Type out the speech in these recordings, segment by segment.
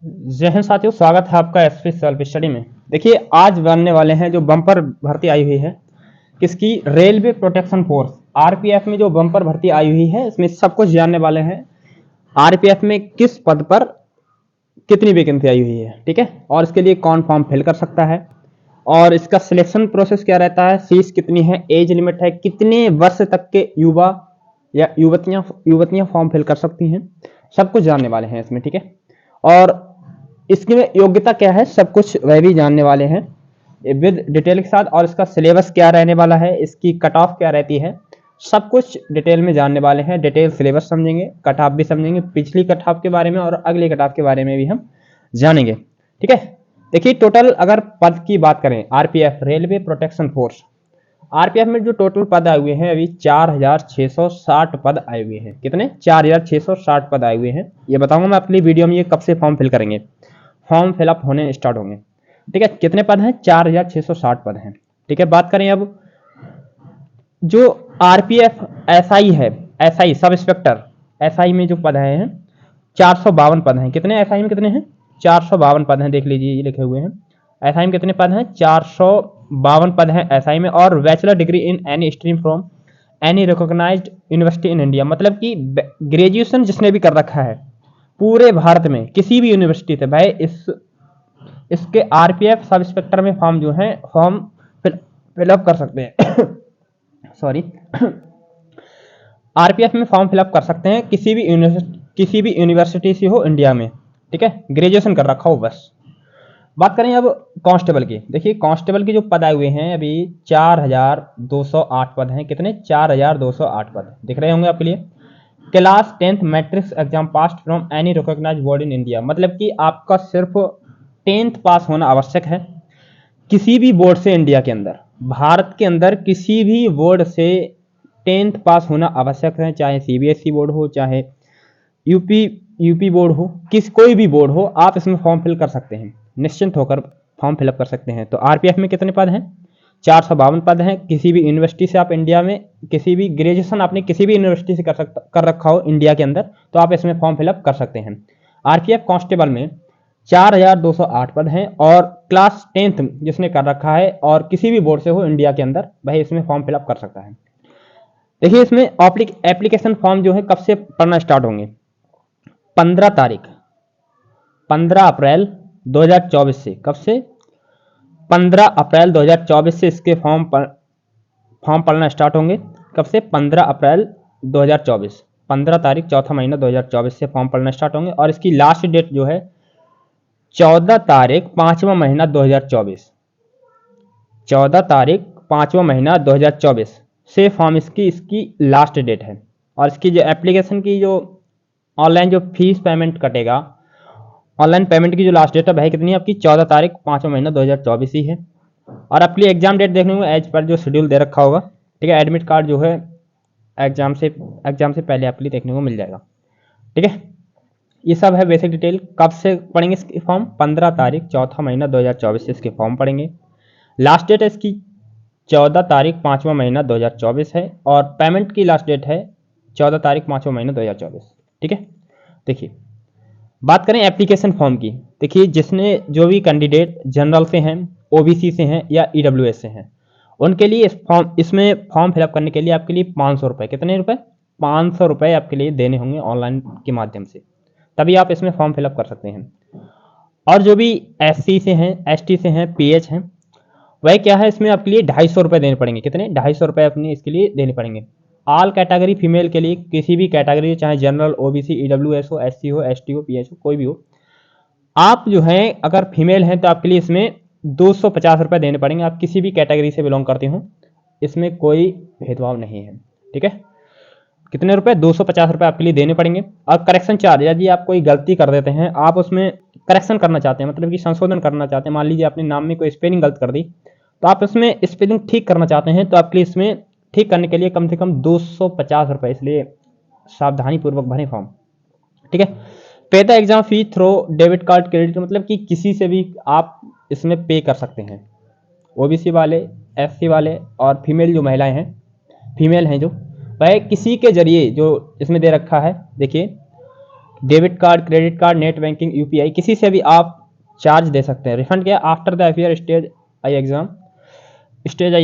जय हिंद साथियों, स्वागत है आपका एसपी सेल्फ स्टडी में। देखिए, आज बनने वाले हैं जो बम्पर भर्ती आई हुई है किसकी, रेलवे प्रोटेक्शन फोर्स आरपीएफ में जो बम्पर भर्ती आई हुई है, इसमें सब कुछ जानने वाले हैं। आरपीएफ में किस पद पर कितनी वैकेंसी आई हुई है, ठीक है, और इसके लिए कौन फॉर्म फिल कर सकता है, और इसका सिलेक्शन प्रोसेस क्या रहता है, फीस कितनी है, एज लिमिट है, कितने वर्ष तक के युवा या युवतियां युवतियां फॉर्म फिल कर सकती हैं, सब कुछ जानने वाले हैं इसमें, ठीक है। और इसकी में योग्यता क्या है, सब कुछ वह भी जानने वाले हैं विद डिटेल के साथ। और इसका सिलेबस क्या रहने वाला है, इसकी कट ऑफ क्या रहती है, सब कुछ डिटेल में जानने वाले हैं। डिटेल सिलेबस समझेंगे, कट ऑफ भी समझेंगे, पिछली कट ऑफ के बारे में और अगली कट ऑफ के बारे में भी हम जानेंगे, ठीक है। देखिए, टोटल अगर पद की बात करें, RPF railway protection force, RPF में जो टोटल पद आए हुए हैं अभी 4660 पद आए हुए हैं। कितने? 4660 पद आए हुए हैं। ये बताऊंगा मैं अपनी वीडियो में ये कब से फॉर्म फिल करेंगे, फॉर्म फिलअप होने स्टार्ट होंगे, ठीक है। कितने पद हैं? 4660 पद हैं, ठीक है। बात करें अब जो आरपीएफ एसआई है, एसआई सब इंस्पेक्टर, एसआई में जो पद हैं 452 पद हैं। कितने एसआई में कितने हैं? 452 पद हैं, देख लीजिए ये लिखे हुए हैं। एसआई में कितने पद हैं? 452 पद हैं एसआई में। और bachelor degree in any stream from any recognised university in India, मतलब कि ग्रेजुएशन जिसने भी कर रखा है पूरे भारत में किसी भी यूनिवर्सिटी से, भाई इसके आरपीएफ सब इंस्पेक्टर में फॉर्म जो है फॉर्म फिलअप कर सकते हैं सॉरी आरपीएफ में फॉर्म फिलअप कर सकते हैं किसी भी यूनिवर्सिटी से हो इंडिया में, ठीक है, ग्रेजुएशन कर रखा हो बस। बात करें अब कांस्टेबल की। देखिए, कांस्टेबल के जो पद आए हुए हैं अभी 4208 पद हैं। कितने? 4208 पद दिख रहे होंगे आपके लिए। Class 10th matrix exam pass from any recognised board in India, मतलब कि आपका सिर्फ 10th पास होना आवश्यक है किसी भी बोर्ड से इंडिया के अंदर, भारत के अंदर किसी भी बोर्ड से 10th पास होना आवश्यक है, चाहे सीबीएसई बोर्ड हो, चाहे यूपी बोर्ड हो, कोई भी बोर्ड हो, आप इसमें फॉर्म फिल कर सकते हैं, निश्चिंत होकर फॉर्म फिलअप कर सकते हैं। तो आरपीएफ में कितने पद हैं? 452 पद हैं। किसी भी यूनिवर्सिटी से आप इंडिया में किसी भी ग्रेजुएशन आपने किसी भी यूनिवर्सिटी से कर रखा हो इंडिया के अंदर, तो आप इसमें फॉर्म फिलअप कर सकते हैं। आरपीएफ कांस्टेबल में 4208 पद हैं। और क्लास 10th जिसने कर रखा है और किसी भी बोर्ड से हो इंडिया के अंदर, वही इसमें फॉर्म फिलअप कर सकता है। देखिए, इसमें एप्लीकेशन फॉर्म जो है कब से पढ़ना स्टार्ट होंगे? 15 तारीख 15 अप्रैल 2024 से। कब से? 15 अप्रैल 2024 से इसके फॉर्म पढ़ना स्टार्ट होंगे। कब से? 15 अप्रैल 2024, 15 तारीख चौथा महीना 2024 से फॉर्म पढ़ना स्टार्ट होंगे। और इसकी लास्ट डेट जो है 14 तारीख 5वां महीना 2024, 14 तारीख 5वां महीना 2024 से फॉर्म इसकी लास्ट डेट है। और इसकी जो एप्लीकेशन की जो ऑनलाइन जो फीस पेमेंट कटेगा, ऑनलाइन पेमेंट की जो लास्ट डेट है भाई कितनी है आपकी? 14 तारीख 5वां महीना 2024 ही है। और अपनी एग्जाम डेट देखने को एज पर जो शेड्यूल दे रखा होगा, ठीक है, एडमिट कार्ड जो है एग्जाम से पहले आपके लिए देखने को मिल जाएगा, ठीक है। ये सब है बेसिक डिटेल। कब से पढ़ेंगे इसके फॉर्म? 15 तारीख चौथा महीना 2024 से इसके फॉर्म पढ़ेंगे। लास्ट डेट है इसकी 14 तारीख 5वां महीना 2024 है। और पेमेंट की लास्ट डेट है 14 तारीख 5वां महीना 2024, ठीक है। देखिए, बात करें एप्लीकेशन फॉर्म की। देखिए, जिसने जो भी कैंडिडेट जनरल से हैं, ओबीसी से हैं या ईडब्ल्यूएस से हैं, उनके लिए इसमें फॉर्म फिलअप करने के लिए आपके लिए 500 रुपये, कितने रुपए? 500 रुपये आपके लिए देने होंगे ऑनलाइन के माध्यम से, तभी आप इसमें फॉर्म फिलअप कर सकते हैं। और जो भी एससी से हैं, एसटी से हैं, पीएच हैं, वह क्या है, इसमें आपके लिए 250 रुपये देने पड़ेंगे। कितने? 250 रुपये अपने इसके लिए देने पड़ेंगे। ऑल कैटेगरी फीमेल के लिए, किसी भी कैटेगरी, चाहे जनरल, ओबीसी, ईडब्ल्यूएस हो, एससी हो, एसटी हो, पीएच हो, कोई भी हो, आप जो है अगर फीमेल हैं तो आपके लिए इसमें 250 रुपये देने पड़ेंगे। आप किसी भी कैटेगरी से बिलोंग करते हो, इसमें कोई भेदभाव नहीं है, ठीक है। कितने रुपए? 250 रुपये आपके लिए देने पड़ेंगे। और करेक्शन चार्ज, यदि आप कोई गलती कर देते हैं, आप उसमें करेक्शन करना चाहते हैं, मतलब कि संशोधन करना चाहते हैं, मान लीजिए आपने नाम में कोई स्पेलिंग गलत कर दी, तो आप इसमें स्पेलिंग ठीक करना चाहते हैं, तो आपके लिए इसमें ठीक करने के लिए कम से कम 250 रुपये, इसलिए सावधानी पूर्वक भरें फॉर्म, ठीक है। Pay the exam fee through debit card, credit, मतलब कि किसी से भी आप इसमें पे कर सकते हैं। ओबीसी वाले, एससी वाले और फीमेल जो महिलाएं हैं, फीमेल हैं जो, वह किसी के जरिए जो इसमें दे रखा है, देखिए debit card, credit card, net banking, UPI, किसी से भी आप चार्ज दे सकते हैं। रिफंड क्या, after the affair stage I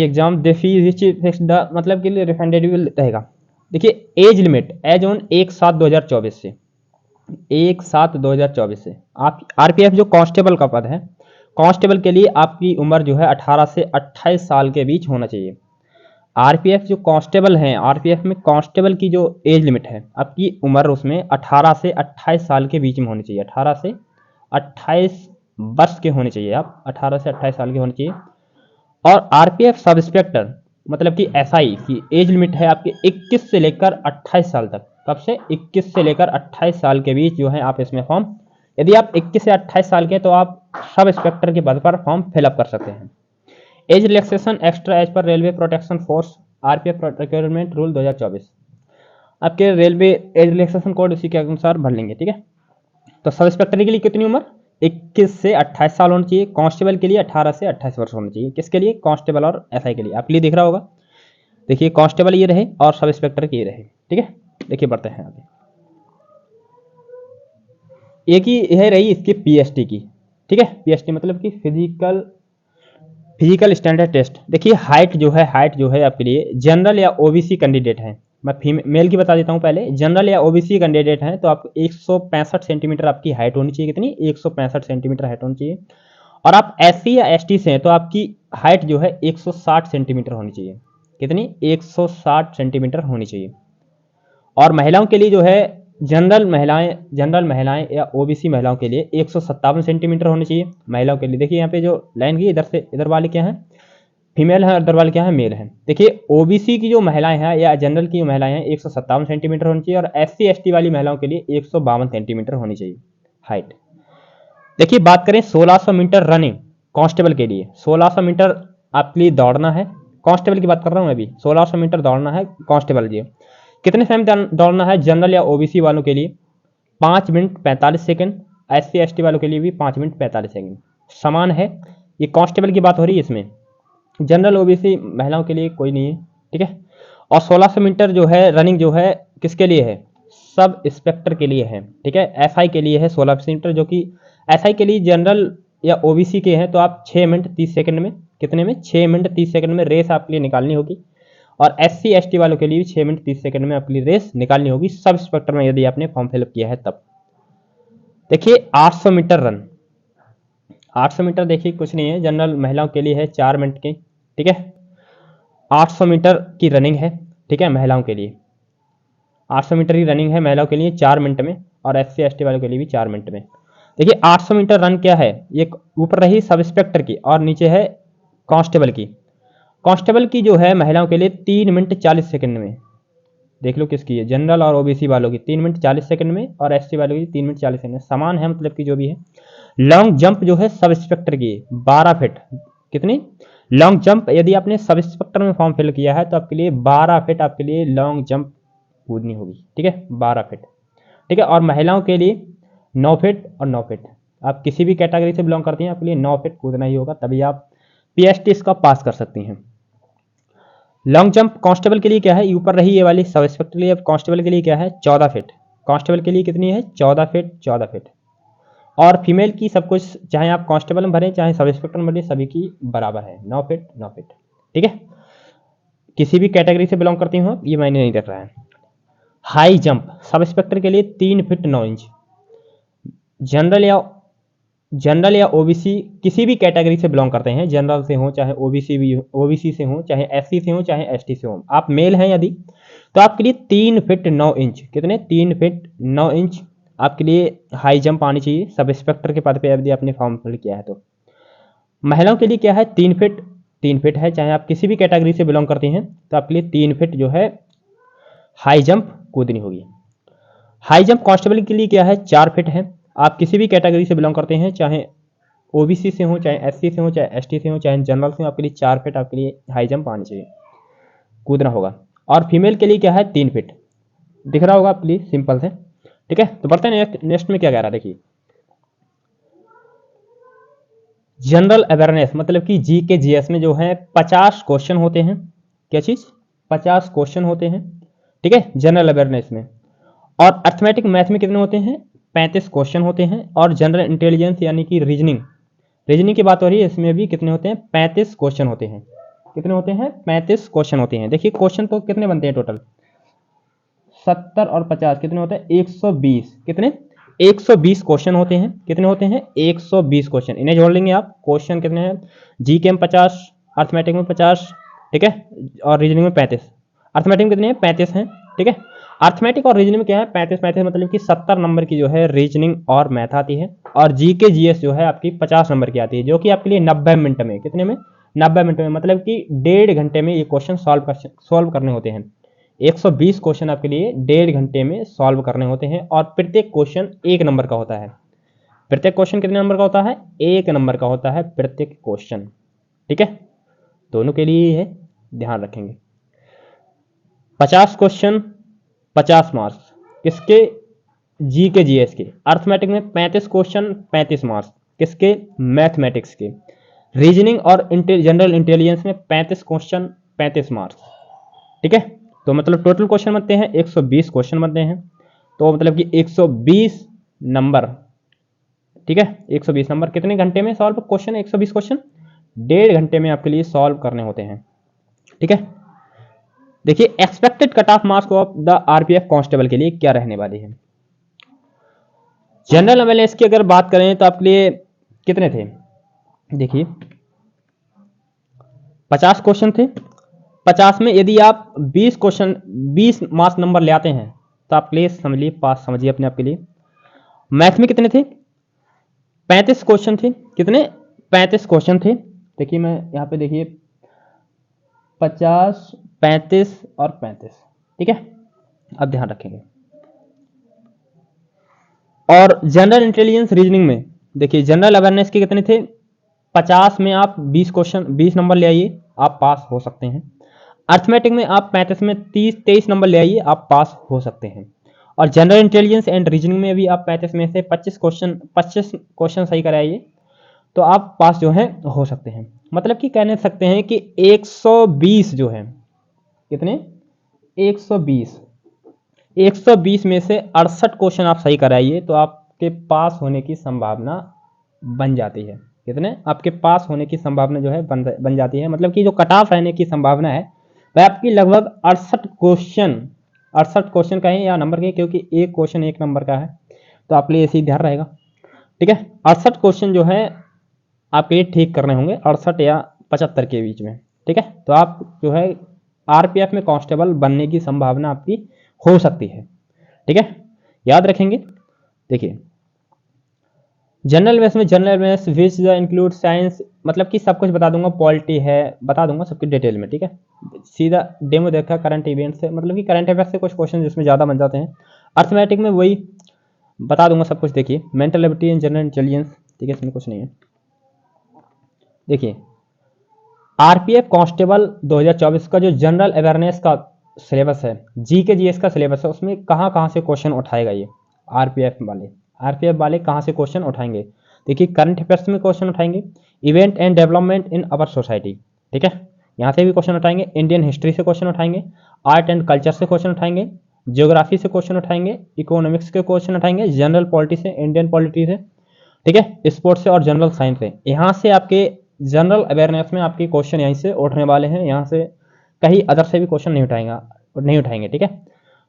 exam the fee which fix the, मतलब के लिए रिफंडेबल रहेगा। देखिए एज लिमिट एज ऑन 1/7/2024 से, 1/7/2024 से आप आरपीएफ जो कांस्टेबल का पद है, कांस्टेबल के लिए आपकी उम्र जो है 18 से 28 साल के बीच होना चाहिए। आरपीएफ जो कांस्टेबल हैं, आरपीएफ में कांस्टेबल की जो एज लिमिट है, आपकी उम्र उसमें 18 से 28 साल के बीच में होनी चाहिए। 18 से 28 वर्ष के होने चाहिए आप, 18 से 28 साल के होने चाहिए। और आरपीएफ सब इंस्पेक्टर मतलब कि एसआई की एज लिमिट है आपकी 21 से लेकर 28 साल तक। कब से, 21 से लेकर 28 साल के बीच जो है आप इसमें फॉर्म, यदि आप 21 से 28 साल के तो आप सब इंस्पेक्टर के पद पर फॉर्म फिलअप कर सकते हैं। एज रिलैक्सेशन एक्स्ट्रा एज पर railway protection force RPF requirement rule 2024, आपके रेलवे एज रिलैक्सेशन कोड उसी के अनुसार भर लेंगे, ठीक है। तो सब इंस्पेक्टर के लिए कितनी उम्र, 21 से 28 साल होनी चाहिए। कांस्टेबल के लिए 18 से 28 वर्ष होना चाहिए। किसके लिए, कांस्टेबल और एसआई के लिए। आपके लिए दिख रहा होगा, देखिए कांस्टेबल ये रहे और सब इंस्पेक्टर के ये रहे, ठीक है। देखिए बढ़ते हैं आगे, एक ही यह रही इसकी पीएसटी की, ठीक है। पीएसटी मतलब कि फिजिकल स्टैंडर्ड टेस्ट। देखिए हाइट जो है आपके लिए जनरल या ओबीसी कैंडिडेट है, मैं मेल की बता देता हूँ पहले। जनरल या ओबीसी कैंडिडेट हैं तो आप 165 सेंटीमीटर आपकी हाइट होनी चाहिए। कितनी, 165 सेंटीमीटर हाइट होनी चाहिए। और आप एससी या एसटी से हैं तो आपकी हाइट जो है 160 सेंटीमीटर होनी चाहिए। कितनी, 160 सेंटीमीटर होनी चाहिए। और महिलाओं के लिए जो है जनरल महिलाएं या ओबीसी महिलाओं के लिए 157 सेंटीमीटर होनी चाहिए महिलाओं के लिए। देखिए यहाँ पे जो लाइन की इधर से इधर वाले क्या है, फीमेल है, इधर वाले क्या है, मेल है। देखिए ओबीसी की जो महिलाएं हैं या जनरल की महिलाएं हैं 157 सेंटीमीटर होनी चाहिए, और एससी एसटी वाली महिलाओं के लिए 152 सेंटीमीटर होनी चाहिए हाइट। देखिए बात करें 1600 मीटर रनिंग कांस्टेबल के लिए, 1600 मीटर आपके लिए दौड़ना है। कांस्टेबल की बात कर रहा हूँ अभी, 1600 मीटर दौड़ना है कांस्टेबल जी। कितने टाइम दौड़ना है जनरल या ओबीसी वालों के लिए, 5 मिनट 45 सेकंड। एससी एसटी वालों के लिए भी 5 मिनट 45 सेकंड समान है। ये कांस्टेबल की बात हो रही है, इसमें जनरल ओबीसी महिलाओं के लिए कोई नहीं है, ठीक है। और 1600 मीटर जो है रनिंग जो है किसके लिए है, सब इंस्पेक्टर के लिए है, ठीक है। एसआई के लिए है 1600 मीटर, जो कि एसआई के लिए जनरल या ओबीसी के हैं तो आप 6 मिनट 30 सेकंड में, कितने में, 6 मिनट 30 सेकंड में रेस आपके लिए निकालनी होगी। और एससी एसटी वालों के लिए भी 6 मिनट 30 सेकंड में आपके लिए रेस निकालनी होगी सब इंस्पेक्टर में, यदि आपने फॉर्म फिलअप किया है तब। देखिए 800 मीटर रन, 800 मीटर देखिए कुछ नहीं है, जनरल महिलाओं के लिए है 4 मिनट की, ठीक है। 800 मीटर की रनिंग है, ठीक है, महिलाओं के लिए 800 मीटर की रनिंग है महिलाओं के लिए 4 मिनट में, और एससी एसटी वालों के लिए भी 4 मिनट में। देखिए 800 मीटर रन क्या है, ये ऊपर रही सब इंस्पेक्टर की और नीचे है कांस्टेबल की। कांस्टेबल की जो है महिलाओं के लिए 3 मिनट 40 सेकंड में, देख लो किसकी है, जनरल और ओबीसी वालों की 3 मिनट 40 सेकंड में, और एसटी वालों की 3 मिनट 40 सेकंड में, समान है मतलब कि जो भी है। लॉन्ग जंप जो है सब इंस्पेक्टर की 12 फीट, कितनी, लॉन्ग जंप यदि आपने सब इंस्पेक्टर में फॉर्म फिल किया है तो आपके लिए 12 फीट आपके लिए लॉन्ग जंप कूदनी होगी, ठीक है, 12 फीट, ठीक है। और महिलाओं के लिए 9 फीट और 9 फीट, आप किसी भी कैटेगरी से बिलोंग करती हैं आपके लिए 9 फीट कूदना ही होगा, तभी आप पीएसटी इसका पास कर सकती हैं। लॉन्ग जंप कांस्टेबल के लिए क्या है, ऊपर रही ये वाली सब इंस्पेक्टर के लिए, अब कांस्टेबल के लिए क्या है 14 फीट, कांस्टेबल के लिए कितनी है 14 फीट, 14 फीट। और फीमेल की सब कुछ चाहे आप कांस्टेबल में भरें चाहे सब इंस्पेक्टर में भरें सभी की बराबर है, 9 फीट 9 फीट, ठीक है। किसी भी कैटेगरी से बिलोंग करती हूँ ये मायने नहीं रख रहा है। हाई जंप सब इंस्पेक्टर के लिए 3 फीट 9 इंच। जनरल या ओबीसी किसी भी कैटेगरी से बिलोंग करते हैं, जनरल से हो चाहे ओबीसी से हो चाहे एससी से हो चाहे एसटी से हो, आप मेल हैं यदि तो आपके लिए 3 फीट 9 इंच, कितने 3 फीट 9 इंच आपके लिए हाई जंप आनी चाहिए सब इंस्पेक्टर के पद पे यदि आपने फॉर्म फिल किया है तो। महिलाओं के लिए क्या है 3 फीट है, चाहे आप किसी भी कैटेगरी से बिलोंग करती हैं तो आपके लिए 3 फीट जो है हाई जंप कूदनी होगी। हाई जंप कांस्टेबल के लिए क्या है 4 फीट है, आप किसी भी कैटेगरी से बिलोंग करते हैं चाहे ओबीसी से हो चाहे एससी से हो चाहे एसटी से हो चाहे जनरल से हो, आपके लिए 4 फीट आपके लिए हाई जंप आनी चाहिए, कूदना होगा। और फीमेल के लिए क्या है 3 फीट, दिख रहा होगा आपके लिए सिंपल से, ठीक है। तो बढ़ते हैं नेक्स्ट में क्या कह रहा है, देखिए जनरल अवेयरनेस मतलब कि जी के जीएस में जो है 50 क्वेश्चन होते हैं, क्या चीज 50 क्वेश्चन होते हैं, ठीक है, जनरल अवेयरनेस में। और अर्थमेटिक मैथ में कितने होते हैं, 35 क्वेश्चन होते हैं। और जनरल इंटेलिजेंस यानी कि रीजनिंग की बात हो रही है, इसमें भी कितने होते हैं, 35 क्वेश्चन होते हैं। कितने होते हैं, 35 क्वेश्चन होते हैं। देखिए क्वेश्चन तो कितने बनते हैं टोटल, 70 और 50 कितने होते हैं, 120। कितने, 120 क्वेश्चन होते हैं। कितने होते हैं, 120 क्वेश्चन। इन्हें जोड़ लेंगे आप, क्वेश्चन कितने हैं, जीके में 50, अर्थमेटिक में 50, ठीक है, और रीजनिंग में 35। अर्थमेटिक में कितने हैं, 35 हैं, ठीक है। अर्थमेटिक और रीजनिंग में क्या है, 35 मतलब कि 70 नंबर की जो है रीजनिंग और मैथ आती है। और जीके जीएस जो है आपकी 50 नंबर की आती है, जो कि आपके लिए 90 मिनट में, कितने में, 90 मिनट में, मतलब कि 1.5 घंटे में ये क्वेश्चन सॉल्व करने होते हैं। 120 क्वेश्चन आपके लिए 1.5 घंटे में सॉल्व करने होते हैं। और प्रत्येक क्वेश्चन 1 नंबर का होता है। प्रत्येक क्वेश्चन कितने नंबर का होता है, 1 नंबर का होता है प्रत्येक क्वेश्चन, ठीक है। दोनों के लिए है, ध्यान रखेंगे। 50 क्वेश्चन 50 मार्क्स, किसके, जीके जीएस के। अर्थमेटिक में 35 क्वेश्चन 35 मार्क्स, किसके, मैथमेटिक्स के। रीजनिंग और जनरल इंटेलिजेंस में 35 क्वेश्चन 35 मार्क्स, ठीक है। तो मतलब टोटल क्वेश्चन बनते हैं 120 क्वेश्चन बनते हैं। तो मतलब कि 120 नंबर, ठीक है, 120 नंबर कितने घंटे में सॉल्व क्वेश्चन, 120 क्वेश्चन 1.5 घंटे में आपके लिए सॉल्व करने होते हैं, ठीक है। देखिए expected cut off marks of the RPF constable के लिए क्या रहने वाली है। जनरल अवेयरनेस की अगर बात करें तो आपके लिए कितने थे, देखिए 50 क्वेश्चन थे। 50 में यदि आप 20 क्वेश्चन 20 मार्क्स नंबर ले आते हैं तो आप प्लीज समझिए, पास समझिए अपने आप के लिए। मैथ में कितने थे, 35 क्वेश्चन थे। कितने, 35 क्वेश्चन थे। देखिए मैं यहाँ पे देखिए 50 35 और 35, ठीक है, अब ध्यान रखेंगे। और जनरल इंटेलिजेंस रीजनिंग में देखिए जनरल अवेयरनेस के कितने थे, 50 में आप 20 क्वेश्चन 20 नंबर ले आइए, आप पास हो सकते हैं। अर्थमेटिक में आप 35 में 23 नंबर ले आइए, आप पास हो सकते हैं। और जनरल इंटेलिजेंस एंड रीजनिंग में भी आप 35 में से 25 क्वेश्चन सही कराइए, तो आप पास जो है हो सकते हैं। मतलब कि कहने सकते हैं कि 120 जो है, कितने, 120 में से 68 क्वेश्चन आप सही कराइए तो आपके पास होने की संभावना बन जाती है। कितने, आपके पास होने की संभावना जो है बन जाती है। मतलब कि जो कट ऑफ रहने की संभावना है वह आपकी लगभग 68 क्वेश्चन का है या नंबर के, क्योंकि एक क्वेश्चन 1 नंबर का है, तो आपके लिए ऐसे ध्यान रहेगा, ठीक है। 68 क्वेश्चन जो है आपके लिए ठीक करने होंगे, 68 या 75 के बीच में, ठीक है। तो आप जो है आरपीएफ में कांस्टेबल बनने की संभावना आपकी हो सकती है, ठीक है, याद रखेंगे। देखिए general awareness which include science, मतलब कि सब कुछ बता दूंगा, पॉलिटी है बता दूंगा सब कुछ डिटेल में, ठीक है। सीधा डेमो देखा करंट इवेंट से, मतलब कि करंट अफेयर से कुछ क्वेश्चन जिसमें ज़्यादा बन जाते हैं। अर्थमेटिक में वही बता दूंगा सब कुछ। देखिए mental ability and general intelligence, ठीक है, इसमें कुछ नहीं है। देखिए आरपीएफ कांस्टेबल 2024 का जो जनरल अवेयरनेस का सिलेबस है, जीके जीएस का सिलेबस है, उसमें कहाँ कहाँ से क्वेश्चन उठाएगा ये आरपीएफ वाले कहाँ से क्वेश्चन उठाएंगे। देखिए करंट अफेयर्स में क्वेश्चन उठाएंगे, event and development in our society, ठीक है, यहाँ से भी क्वेश्चन उठाएंगे, इंडियन हिस्ट्री से क्वेश्चन उठाएंगे, आर्ट एंड कल्चर से क्वेश्चन उठाएंगे, ज्योग्राफी से क्वेश्चन उठाएंगे, इकोनॉमिक्स के क्वेश्चन उठाएंगे, जनरल पॉलिटी से, इंडियन पॉलिटी से, ठीक है, स्पोर्ट्स से और जनरल साइंस से। यहाँ से आपके जनरल अवेयरनेस में आपके क्वेश्चन यहीं से उठने वाले हैं, यहाँ से कहीं अदर से भी क्वेश्चन नहीं उठाएंगे, ठीक है।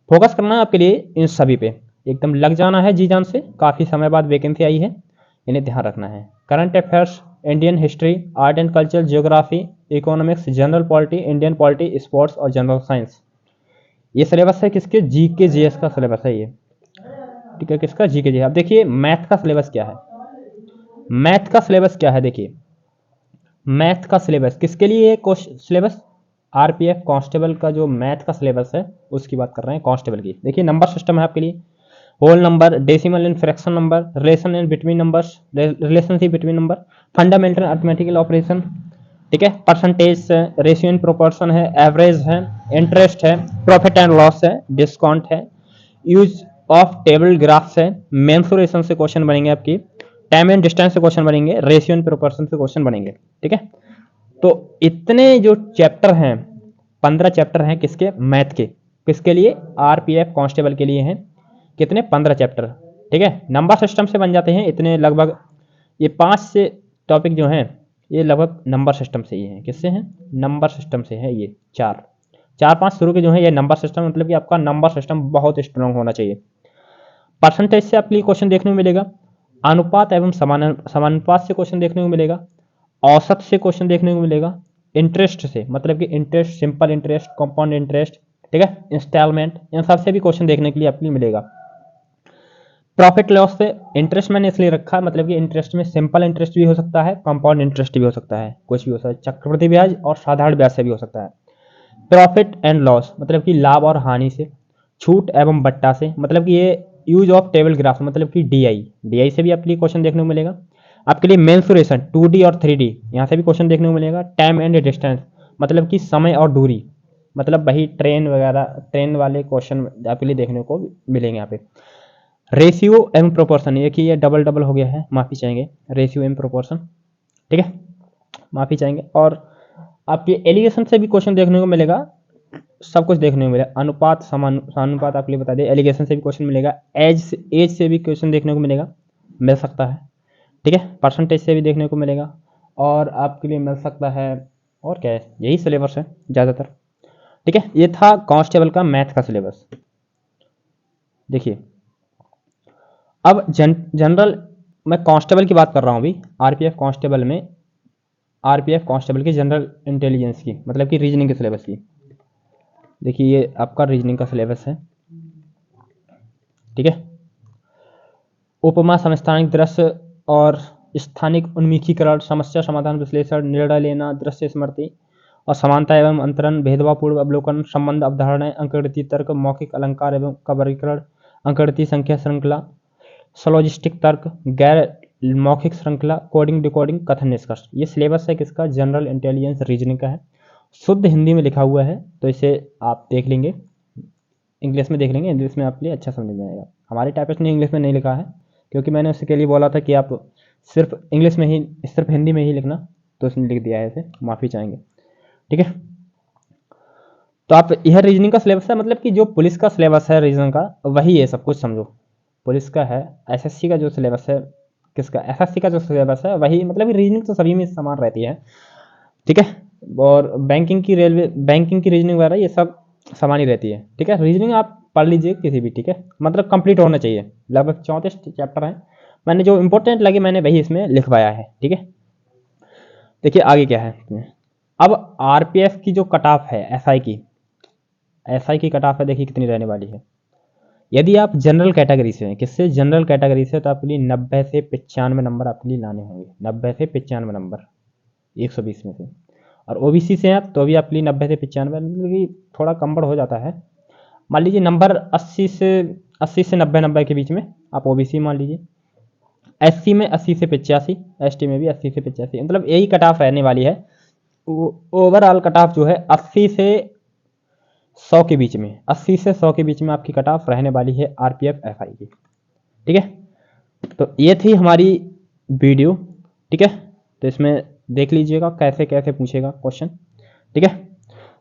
फोकस करना है आपके लिए इन सभी पे, एकदम लग जाना है जी जान से। काफ़ी समय बाद वैकेंसी आई है, इन्हें ध्यान रखना है। Current affairs, Indian history, art and culture, geography, economics, general polity, Indian polity, sports और जनरल साइंस, ये सिलेबस है किसके, जीके जीएस का सिलेबस है ये, ठीक है, किसका, जीके जीएस। अब देखिए मैथ का सिलेबस क्या है, मैथ का सिलेबस क्या है। देखिए मैथ का सिलेबस किसके लिए है, सिलेबस आरपीएफ कांस्टेबल का जो मैथ का सिलेबस है उसकी बात कर रहे हैं, कांस्टेबल की। देखिए नंबर सिस्टम है आपके लिए, whole number, decimal and fraction number, relation and between numbers, relationship between number, fundamental arithmetical operation, ठीक है, परसेंटेज है, रेशियो एंड प्रोपोर्शन है, एवरेज है, इंटरेस्ट है, प्रॉफिट एंड लॉस है, डिस्काउंट है, यूज ऑफ टेबल ग्राफ्स है, मेंसुरेशन से क्वेश्चन बनेंगे आपकी, टाइम एंड डिस्टेंस से क्वेश्चन बनेंगे, रेशियो एंड प्रोपोर्शन से क्वेश्चन बनेंगे, ठीक है। तो इतने जो चैप्टर हैं, 15 चैप्टर हैं किसके, मैथ के, किसके लिए, आरपीएफ कांस्टेबल के लिए हैं। कितने 15 चैप्टर, ठीक है। नंबर सिस्टम से बन जाते हैं इतने लगभग, ये 5 से टॉपिक जो हैं ये लगभग नंबर सिस्टम से ही हैं। किससे हैं? नंबर सिस्टम से है। ये 4 5 शुरू के जो है ये नंबर सिस्टम, मतलब कि आपका नंबर सिस्टम बहुत स्ट्रांग होना चाहिए। परसेंटेज से आपके लिए क्वेश्चन देखने को मिलेगा, अनुपात एवं समानुपात से क्वेश्चन देखने को मिलेगा, औसत से क्वेश्चन देखने को मिलेगा, इंटरेस्ट से, मतलब कि interest, simple interest, compound interest, ठीक है, इंस्टॉलमेंट, इन सब से भी क्वेश्चन देखने के लिए आपको मिलेगा। प्रॉफिट लॉस से, इंटरेस्ट मैंने इसलिए रखा है मतलब कि इंटरेस्ट में सिंपल इंटरेस्ट भी हो सकता है, कंपाउंड इंटरेस्ट भी हो सकता है, कुछ भी हो सकता है, चक्रवृद्धि ब्याज और साधारण ब्याज से भी हो सकता है। प्रॉफिट एंड लॉस मतलब कि लाभ और हानि से, छूट एवं बट्टा से, मतलब कि ये यूज ऑफ टेबल ग्राफ, मतलब कि डीआई से भी आपके लिए क्वेश्चन देखने को मिलेगा। आपके लिए मेंसुरेशन 2D और 3D यहाँ से भी क्वेश्चन देखने को मिलेगा। टाइम एंड डिस्टेंस मतलब कि समय और दूरी, मतलब वही ट्रेन वगैरह, ट्रेन वाले क्वेश्चन आपके लिए देखने को मिलेंगे यहाँ पे। रेशियो एवं प्रोपोर्शन, ये कि ये डबल डबल हो गया है, माफी चाहेंगे, रेशियो एवं प्रोपोर्शन, ठीक है, माफी चाहेंगे। और आपके एलिगेशन से भी क्वेश्चन देखने को मिलेगा, सब कुछ देखने को मिलेगा। अनुपात समानुपात आपके लिए बता दें, एलिगेशन से भी क्वेश्चन मिलेगा, एज से भी क्वेश्चन देखने को मिलेगा, मिल सकता है, ठीक है। परसेंटेज से भी देखने को मिलेगा और आपके लिए मिल सकता है। और क्या है, यही सिलेबस है ज़्यादातर, ठीक है। ये था कांस्टेबल का मैथ का सिलेबस। देखिए अब जनरल, मैं कांस्टेबल की बात कर रहा हूँ अभी, आरपीएफ कांस्टेबल में, आरपीएफ कांस्टेबल की जनरल इंटेलिजेंस की, मतलब कि रीजनिंग के सिलेबस की। देखिए ये आपका रीजनिंग का सिलेबस है, ठीक है। उपमा, समस्थानिक दृश्य और स्थानिक उन्मुखीकरण, समस्या समाधान विश्लेषण, निर्णय लेना, दृश्य स्मृति और समानता एवं अंतरण, भेदभावपूर्ण अवलोकन, संबंध, अवधारणाएं, अंकगणितीय तर्क, मौखिक अलंकार एवं का वर्गीकरण, अंकगणितीय संख्या श्रृंखला, सॉलोजिस्टिक तर्क, गैर मौखिक श्रृंखला, कोडिंग डिकोडिंग, कथन निष्कर्ष। ये सिलेबस है किसका? जनरल इंटेलिजेंस रीजनिंग का है। शुद्ध हिंदी में लिखा हुआ है, तो इसे आप देख लेंगे, इंग्लिश में देख लेंगे, इंग्लिश में आपके लिए अच्छा समझ में आएगा। हमारे टाइपिस्ट ने इंग्लिश में नहीं लिखा है, क्योंकि मैंने उसके लिए बोला था कि आप सिर्फ इंग्लिश में ही, सिर्फ हिंदी में ही लिखना, तो उसने लिख दिया है इसे, माफ़ी चाहेंगे, ठीक है। तो आप, यह रीजनिंग का सिलेबस है, मतलब कि जो पुलिस का सिलेबस है रीजनिंग का, वही ये सब कुछ समझो, पुलिस का है। एसएससी का जो सिलेबस है, किसका? एसएससी का जो सिलेबस है वही, मतलब कि रीजनिंग तो सभी में समान रहती है, ठीक है। और बैंकिंग की, रेलवे बैंकिंग की रीजनिंग वगैरह ये सब समान ही रहती है, ठीक है। रीजनिंग आप पढ़ लीजिए किसी भी, ठीक है, मतलब कंप्लीट होना चाहिए। लगभग 34 चैप्टर हैं, मैंने जो इंपॉर्टेंट लगे मैंने वही इसमें लिखवाया है, ठीक है। देखिए आगे क्या है इसमें। अब आरपीएफ की जो कट ऑफ है, एसआई की कट ऑफ है, देखिए कितनी रहने वाली है। यदि आप जनरल कैटेगरी से हैं, किससे? जनरल कैटेगरी से, तो आपके लिए 90 से 95 नंबर आपके लिए लाने होंगे, 90 से 95 नंबर 120 में से। और ओबीसी से हैं तो भी आपके लिए 90 से 95, मतलब कि थोड़ा कम बढ़ हो जाता है। मान लीजिए नंबर 80 से 90 नंबर के बीच में आप ओबीसी मान लीजिए। एससी में 80 से 85, एसटी में भी 80 से 85, मतलब यही कट ऑफ रहने वाली है। ओवरऑल कट ऑफ जो है 80 से 100 के बीच में, 80 से 100 के बीच में आपकी कट ऑफ रहने वाली है आरपीएफ एफआई की, ठीक है। तो ये थी हमारी वीडियो, ठीक है। तो इसमें देख लीजिएगा कैसे कैसे पूछेगा क्वेश्चन, ठीक है।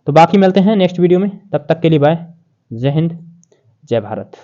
तो बाकी मिलते हैं नेक्स्ट वीडियो में, तब तक के लिए बाय, जय हिंद, जय भारत।